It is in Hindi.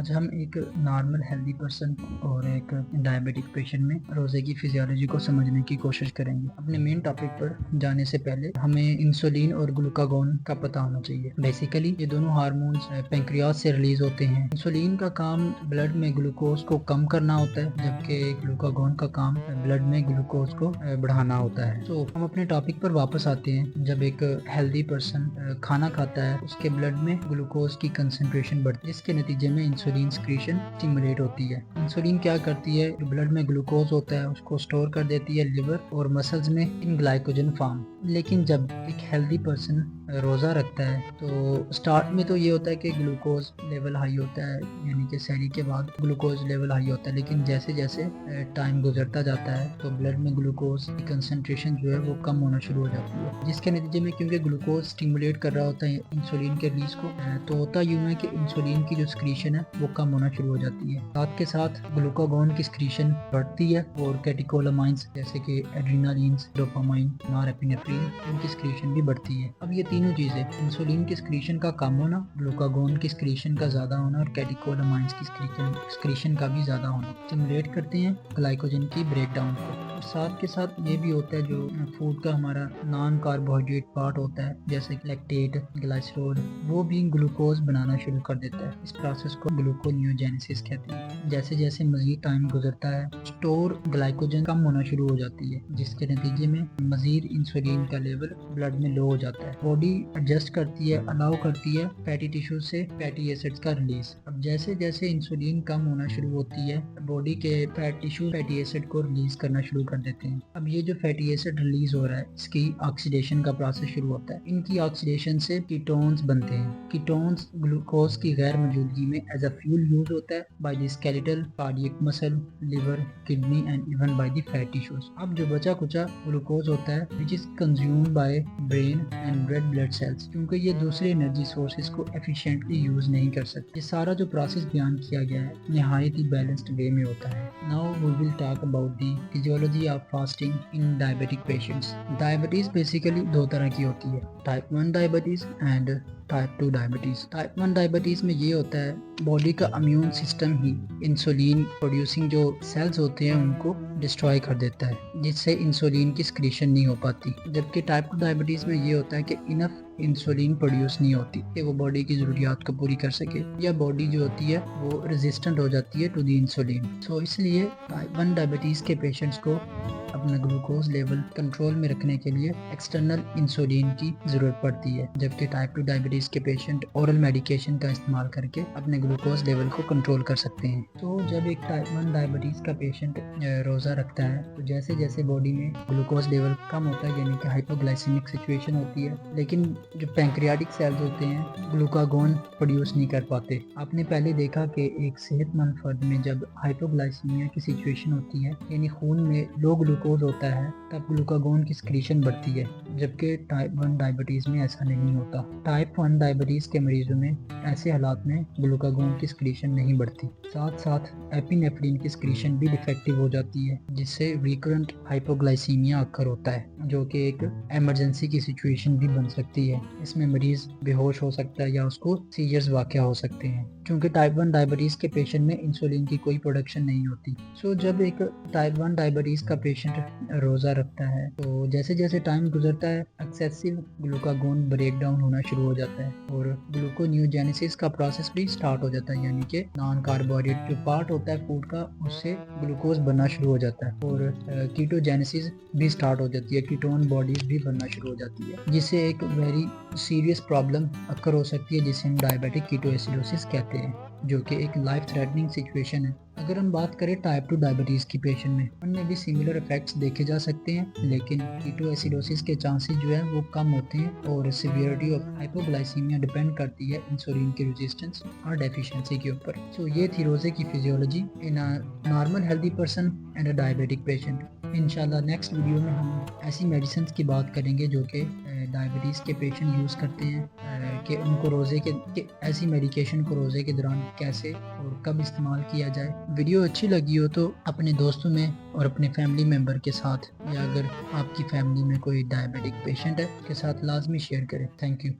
आज हम एक नॉर्मल हेल्दी पर्सन और एक डायबिटिक पेशेंट में रोज़े की फिजियोलॉजी को समझने की कोशिश करेंगे। अपने मेन टॉपिक पर जाने से पहले हमें इंसुलिन और ग्लूकागोन का पता होना चाहिए। बेसिकली ये दोनों हार्मोन्स पेंक्रियाज से रिलीज होते हैं। इंसुलिन का काम ब्लड में ग्लूकोज को कम करना होता है, जबकि ग्लूकागोन का काम ब्लड में ग्लूकोज को बढ़ाना होता है। तो हम अपने टॉपिक पर वापस आते हैं। जब एक हेल्दी पर्सन खाना खाता है, उसके ब्लड में ग्लूकोज की कंसंट्रेशन बढ़ती है, जिसके नतीजे में इंसुलिन सिक्रीशन स्टिमुलेट होती है। इंसुलिन क्या करती है, जो ब्लड में ग्लूकोज होता है उसको स्टोर कर देती है लिवर और मसल्स में इन ग्लाइकोजन फॉर्म। लेकिन जब एक हेल्दी पर्सन रोज़ा रखता है तो स्टार्ट में तो ये होता है कि ग्लूकोज लेवल हाई होता है, यानी कि सहरी के बाद ग्लूकोज लेवल हाई होता है। लेकिन जैसे जैसे टाइम गुजरता जाता है तो ब्लड में ग्लूकोज की कंसंट्रेशन जो है वो कम होना शुरू हो जाती है, जिसके नतीजे में क्योंकि ग्लूकोज स्टिमुलेट कर रहा होता है इंसुलिन के रिलीज को, तो होता यूं है कि इंसुलिन की जो सिक्रीशन है वो कम होना शुरू हो जाती है। साथ के साथ ग्लूकागोन की सिक्रीशन बढ़ती है और कैटेकोलामाइंस जैसे कि एड्रेनालिन्स, डोपामाइन, नॉरएपिनेफ्रिन, इनकी सिक्रीशन भी बढ़ती है। अब ये तीनों चीजें, इंसुलिन की सिक्रीशन का कम होना, ग्लूकागोन की सिक्रीशन का ज्यादा होना और कैटेकोलामाइंस की सिक्रीशन का भी ज्यादा होना, स्टिमुलेट करते हैं ग्लाइकोजन की ब्रेकडाउन को। साथ के साथ ये भी होता है जो फूड का हमारा नॉन कार्बोहाइड्रेट पार्ट होता है, जैसे लैक्टेट, ग्लाइसरोल, वो भी ग्लूकोज बनाना शुरू कर देता है। इस प्रोसेस को ग्लूकोनियोजेनेसिस कहते हैं। जैसे जैसे मजीद टाइम गुजरता है, स्टोर ग्लाइकोजन कम होना शुरू हो जाती है, जिसके नतीजे में मजीद इंसुलिन का लेवल ब्लड में लो हो जाता है। बॉडी एडजस्ट करती है, अलाउ करती है फैटी टिश्यू से फैटी एसिड्स का रिलीज। अब जैसे जैसे इंसुलिन कम होना शुरू होती है, बॉडी के फैट टिश्यू फैटी एसिड को रिलीज करना शुरू कर देते हैं। अब ये जो फैटी एसिड रिलीज हो रहा है, इसकी ऑक्सीडेशन का प्रोसेस शुरू होता है। इनकी ऑक्सीडेशन से कीटोन्स बनते हैं। कीटोन्स ग्लूकोज की गैर मौजूदगी में एज अ फ्यूल यूज होता है by the skeletal, cardiac muscle, liver, kidney and even by the fat tissues. अब जो बचा कुचा ग्लूकोज होता है which is consumed by brain and red blood cells, क्योंकि ये दूसरे एनर्जी सोर्सेज को एफिशिएंटली यूज नहीं कर सकते। ये सारा जो प्रोसेस बयान किया गया है निहायत ही बैलेंस्ड वे में होता है। Now we will talk about the physiology of fasting in diabetic patients. Diabetes basically दो तरह की होती है, type 1 diabetes and type 2 diabetes. Type 1 diabetes में ये होता है बॉडी का इम्यून सिस्टम ही इंसुलिन प्रोड्यूसिंग जो सेल्स होते हैं उनको डिस्ट्रॉय कर देता है, जिससे इंसुलिन की सिक्रीशन नहीं हो पाती। जबकि टाइप 2 डायबिटीज में ये होता है कि इनफ इंसुलिन प्रोड्यूस नहीं होती कि वो बॉडी की ज़रूरियात को पूरी कर सके, या बॉडी जो होती है वो रेजिस्टेंट हो जाती है टू द इंसुलिन। सो इसलिए टाइप 1 डायबिटीज़ के पेशेंट्स को अपना ग्लूकोज लेवल कंट्रोल में रखने के लिए एक्सटर्नल इंसुलिन की ज़रूरत पड़ती है, जबकि टाइप 2 डायबिटीज़ के पेशेंट ओरल मेडिकेशन का इस्तेमाल करके अपने ग्लूकोज लेवल को कंट्रोल कर सकते हैं। तो जब एक टाइप 1 डायबिटीज़ का पेशेंट रोज़ा रखता है तो जैसे जैसे बॉडी में ग्लूकोज लेवल कम होता है, यानी कि हाइपोग्लाइसेमिक सिचुएशन होती है, लेकिन जो पैंक्रियाटिक सेल्स होते हैं ग्लूकागोन प्रोड्यूस नहीं कर पाते। आपने पहले देखा कि एक सेहतमंद फर्द में जब हाइपोग्लाइसीमिया की सिचुएशन होती है, यानी खून में लो ग्लूकोज होता है, तब ग्लूकागोन की सिक्रीशन बढ़ती है, जबकि टाइप 1 डायबिटीज़ में ऐसा नहीं होता। टाइप 1 डायबिटीज़ के मरीजों में ऐसे हालात में ग्लूकागोन की सिक्रीशन नहीं बढ़ती। साथ साथ एपिनेफ्रिन की सिक्रीशन भी डिफेक्टिव हो जाती है, जिससे रिकरेंट हाइपोग्लाइसीमिया अक्कर होता है, जो कि एक इमरजेंसी की सिचुएशन भी बन सकती है। इसमें मरीज बेहोश हो सकता है या उसको सीरियस वाक़या हो सकते हैं, क्योंकि टाइप 1 डायबिटीज़ के पेशेंट में इंसुलिन की कोई प्रोडक्शन नहीं होती। सो जब एक टाइप 1 डायबिटीज़ का पेशेंट रोज़ा रखता है तो जैसे जैसे टाइम गुजरता है एक्सेसिव ग्लूकागोन ब्रेक डाउन होना शुरू हो जाता है और ग्लूकोनियोजेनेसिस का प्रोसेस भी स्टार्ट हो जाता है, यानी कि नॉन कार्बोहाइड्रेट जो पार्ट होता है फूड का उससे ग्लूकोज बनना शुरू हो जाता है और कीटोजेनेसिस भी स्टार्ट हो जाती है, कीटोन बॉडीज भी बनना शुरू हो जाती है, जिससे एक वेरी सीरियस प्रॉब्लम अक्कर हो सकती है जिसे हम डायबिटिक कीटोएसिडोसिस कहते हैं, जो कि एक लाइफ थ्रेटनिंग सिचुएशन है। अगर हम बात करें टाइप 2 डायबिटीज़ की पेशेंट में, उनमें भी सिमिलर इफेक्ट्स देखे जा सकते हैं, लेकिन कीटोएसिडोसिस के चांसेस जो है वो कम होते हैं और सिवियरिटी ऑफ हाइपोग्लाइसीमिया डिपेंड करती है इंसुलिन की रेजिस्टेंस और डेफिशिएंसी के ऊपर। सो ये थी रोज़े की physiology in a normal healthy person and a diabetic patient. इंशाल्लाह नेक्स्ट वीडियो में हम ऐसी मेडिसिन की बात करेंगे जो कि डायबिटीज़ के पेशेंट यूज़ करते हैं, कि उनको रोज़े के ऐसी मेडिकेशन को रोज़े के दौरान कैसे और कब इस्तेमाल किया जाए। वीडियो अच्छी लगी हो तो अपने दोस्तों में और अपने फैमिली मेम्बर के साथ, या अगर आपकी फैमिली में कोई डायबिटिक पेशेंट है, के साथ लाजमी शेयर करें। Thank you.